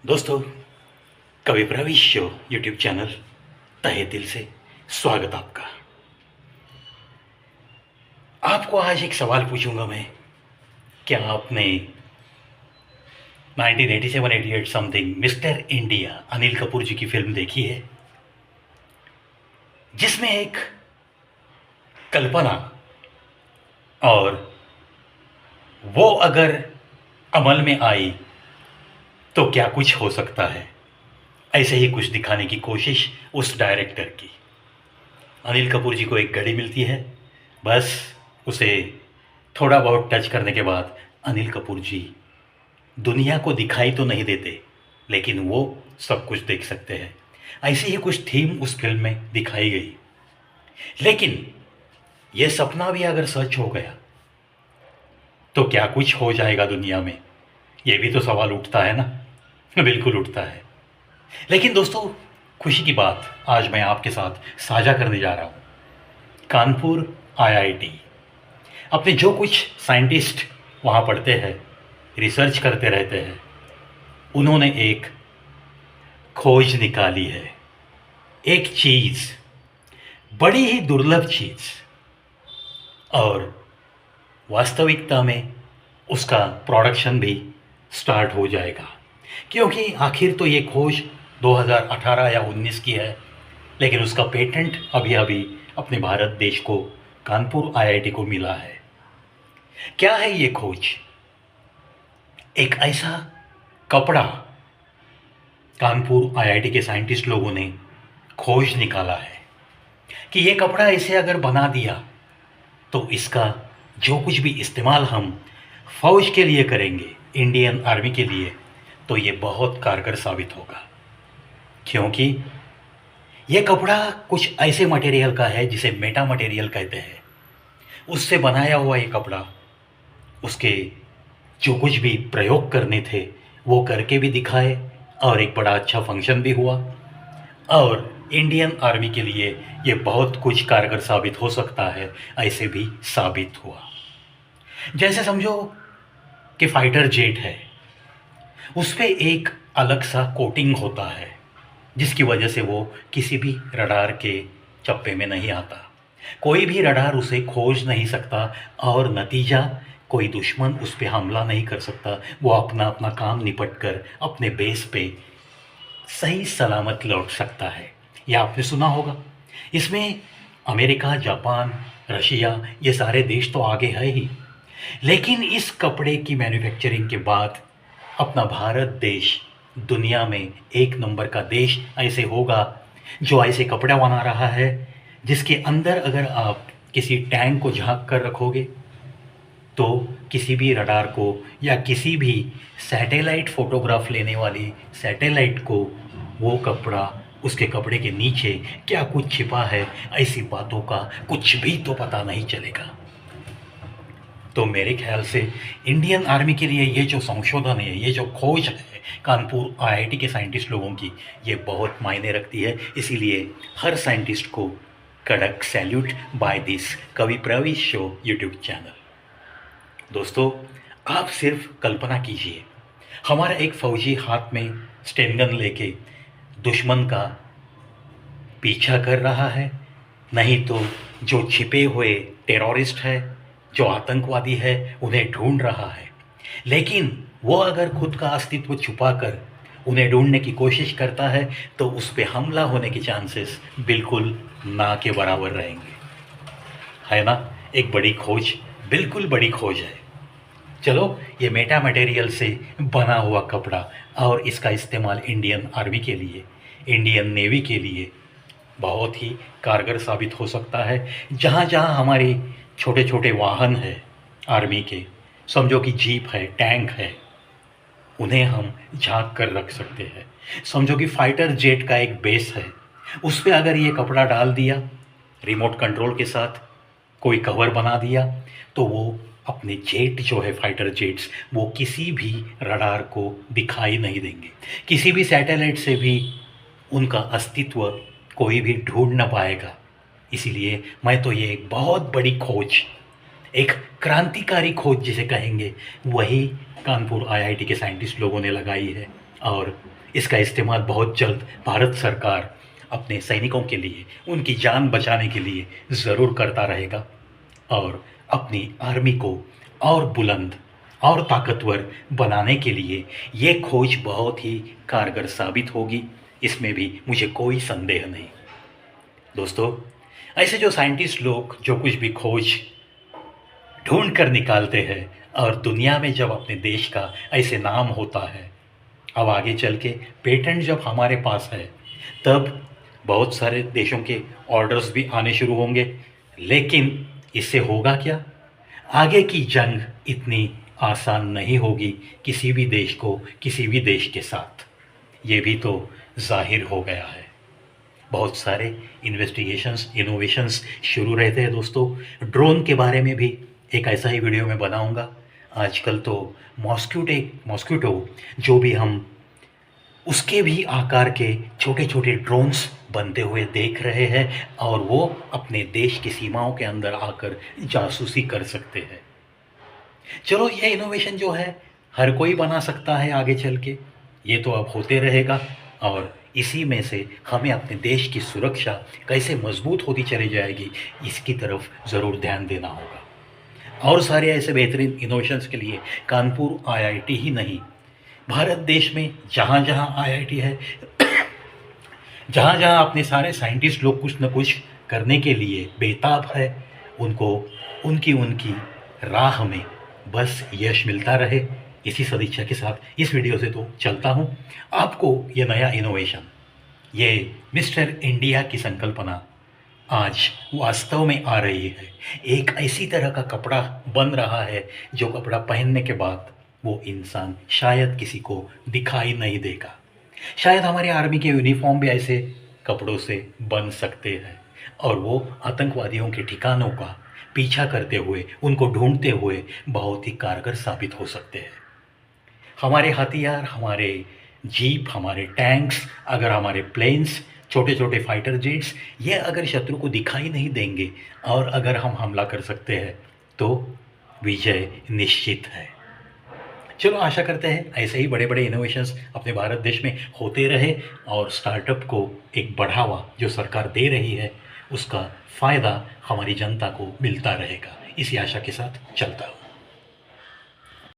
दोस्तों, कवि प्रवेश शो यूट्यूब चैनल तहे दिल से स्वागत आपका। आपको आज एक सवाल पूछूंगा मैं। क्या आपने 1987-88 something mister India Anil Kapoor ji की फिल्म देखी है, जिसमें एक कल्पना और वो अगर अमल में आई तो क्या कुछ हो सकता है, ऐसे ही कुछ दिखाने की कोशिश उस डायरेक्टर की। अनिल कपूर जी को एक घड़ी मिलती है, बस उसे थोड़ा बहुत टच करने के बाद अनिल कपूर जी दुनिया को दिखाई तो नहीं देते, लेकिन वो सब कुछ देख सकते हैं। ऐसी ही कुछ थीम उस फिल्म में दिखाई गई। लेकिन ये सपना भी अगर सच हो गया तो क्या कुछ हो जाएगा दुनिया में, ये भी तो सवाल उठता है ना। बिल्कुल उठता है। लेकिन दोस्तों, खुशी की बात आज मैं आपके साथ साझा करने जा रहा हूँ। कानपुर आईआईटी अपने जो कुछ साइंटिस्ट वहाँ पढ़ते हैं, रिसर्च करते रहते हैं, उन्होंने एक खोज निकाली है। एक चीज़, बड़ी ही दुर्लभ चीज़, और वास्तविकता में उसका प्रोडक्शन भी स्टार्ट हो जाएगा। क्योंकि आखिर तो ये खोज 2018 या 19 की है, लेकिन उसका पेटेंट अभी अभी अपने भारत देश को, कानपुर आईआईटी को मिला है। क्या है ये खोज? एक ऐसा कपड़ा कानपुर आईआईटी के साइंटिस्ट लोगों ने खोज निकाला है कि ये कपड़ा इसे अगर बना दिया तो इसका जो कुछ भी इस्तेमाल हम फौज के लिए करेंगे, इंडियन आर्मी के लिए, तो ये बहुत कारगर साबित होगा। क्योंकि ये कपड़ा कुछ ऐसे मटेरियल का है जिसे मेटा मटेरियल कहते हैं। उससे बनाया हुआ ये कपड़ा, उसके जो कुछ भी प्रयोग करने थे वो करके भी दिखाए, और एक बड़ा अच्छा फंक्शन भी हुआ, और इंडियन आर्मी के लिए ये बहुत कुछ कारगर साबित हो सकता है, ऐसे भी साबित हुआ। जैसे समझो कि फाइटर जेट है, उस पर एक अलग सा कोटिंग होता है जिसकी वजह से वो किसी भी रडार के चप्पे में नहीं आता। कोई भी रडार उसे खोज नहीं सकता, और नतीजा कोई दुश्मन उस पर हमला नहीं कर सकता। वो अपना अपना काम निपट कर अपने बेस पे सही सलामत लौट सकता है। यह आपने सुना होगा। इसमें अमेरिका, जापान, रशिया, ये सारे देश तो आगे है ही, लेकिन इस कपड़े की मैन्युफैक्चरिंग के बाद अपना भारत देश दुनिया में एक नंबर का देश ऐसे होगा जो ऐसे कपड़ा बना रहा है जिसके अंदर अगर आप किसी टैंक को झांक कर रखोगे तो किसी भी रडार को या किसी भी सैटेलाइट फोटोग्राफ लेने वाली सैटेलाइट को वो कपड़ा, उसके कपड़े के नीचे क्या कुछ छिपा है, ऐसी बातों का कुछ भी तो पता नहीं चलेगा। तो मेरे ख्याल से इंडियन आर्मी के लिए ये जो संशोधन है, ये जो खोज है कानपुर आईआईटी के साइंटिस्ट लोगों की, ये बहुत मायने रखती है। इसीलिए हर साइंटिस्ट को कड़क सैल्यूट बाय दिस कवि प्रवेश शो यूट्यूब चैनल। दोस्तों, आप सिर्फ कल्पना कीजिए, हमारा एक फौजी हाथ में स्टेन गन लेके दुश्मन का पीछा कर रहा है, नहीं तो जो छिपे हुए टेररिस्ट है, जो आतंकवादी है, उन्हें ढूंढ रहा है। लेकिन वो अगर खुद का अस्तित्व छुपाकर उन्हें ढूंढने की कोशिश करता है तो उस पर हमला होने के चांसेस बिल्कुल ना के बराबर रहेंगे, है ना। एक बड़ी खोज, बिल्कुल बड़ी खोज है। चलो, ये मेटा मटेरियल से बना हुआ कपड़ा और इसका इस्तेमाल इंडियन आर्मी के लिए, इंडियन नेवी के लिए बहुत ही कारगर साबित हो सकता है। जहाँ जहाँ हमारे छोटे छोटे वाहन हैं आर्मी के, समझो कि जीप है, टैंक है, उन्हें हम झांक कर रख सकते हैं। समझो कि फाइटर जेट का एक बेस है, उस पर अगर ये कपड़ा डाल दिया, रिमोट कंट्रोल के साथ कोई कवर बना दिया, तो वो अपने जेट जो है, फाइटर जेट्स, वो किसी भी रडार को दिखाई नहीं देंगे। किसी भी सैटेलाइट से भी उनका अस्तित्व कोई भी ढूंढ ना पाएगा। इसीलिए मैं तो ये एक बहुत बड़ी खोज, एक क्रांतिकारी खोज जिसे कहेंगे, वही कानपुर आईआईटी के साइंटिस्ट लोगों ने लगाई है। और इसका इस्तेमाल बहुत जल्द भारत सरकार अपने सैनिकों के लिए, उनकी जान बचाने के लिए ज़रूर करता रहेगा और अपनी आर्मी को और बुलंद और ताकतवर बनाने के लिए ये खोज बहुत ही कारगर साबित होगी, इसमें भी मुझे कोई संदेह नहीं। दोस्तों, ऐसे जो साइंटिस्ट लोग जो कुछ भी खोज ढूंढ कर निकालते हैं और दुनिया में जब अपने देश का ऐसे नाम होता है, अब आगे चल के पेटेंट जब हमारे पास है तब बहुत सारे देशों के ऑर्डर्स भी आने शुरू होंगे। लेकिन इससे होगा क्या? आगे की जंग इतनी आसान नहीं होगी किसी भी देश को किसी भी देश के साथ, ये भी तो जाहिर हो गया है। बहुत सारे इन्वेस्टिगेशंस, इनोवेशंस शुरू रहते हैं दोस्तों। ड्रोन के बारे में भी एक ऐसा ही वीडियो मैं बनाऊंगा। आजकल तो मॉस्किटो जो भी हम उसके भी आकार के छोटे छोटे ड्रोन्स बनते हुए देख रहे हैं और वो अपने देश की सीमाओं के अंदर आकर जासूसी कर सकते हैं। चलो, ये इनोवेशन जो है हर कोई बना सकता है आगे चल के, ये तो अब होते रहेगा और इसी में से हमें अपने देश की सुरक्षा कैसे मजबूत होती चली जाएगी, इसकी तरफ ज़रूर ध्यान देना होगा। और सारे ऐसे बेहतरीन इनोवेशंस के लिए कानपुर आईआईटी ही नहीं, भारत देश में जहाँ जहाँ आईआईटी है, जहाँ जहाँ अपने सारे साइंटिस्ट लोग कुछ न कुछ करने के लिए बेताब है, उनको उनकी राह में बस यश मिलता रहे, इसी सदिच्छा के साथ इस वीडियो से तो चलता हूँ। आपको ये नया इनोवेशन, ये मिस्टर इंडिया की संकल्पना आज वास्तव में आ रही है। एक ऐसी तरह का कपड़ा बन रहा है जो कपड़ा पहनने के बाद वो इंसान शायद किसी को दिखाई नहीं देगा। शायद हमारे आर्मी के यूनिफॉर्म भी ऐसे कपड़ों से बन सकते हैं और वो आतंकवादियों के ठिकानों का पीछा करते हुए, उनको ढूंढते हुए बहुत ही कारगर साबित हो सकते हैं। हमारे हथियार, हमारे जीप, हमारे टैंक्स, अगर हमारे प्लेन्स, छोटे छोटे फाइटर जेट्स, ये अगर शत्रु को दिखाई नहीं देंगे और अगर हम हमला कर सकते हैं तो विजय निश्चित है। चलो, आशा करते हैं ऐसे ही बड़े बड़े इनोवेशंस अपने भारत देश में होते रहे और स्टार्टअप को एक बढ़ावा जो सरकार दे रही है उसका फ़ायदा हमारी जनता को मिलता रहेगा। इसी आशा के साथ चलता हूँ।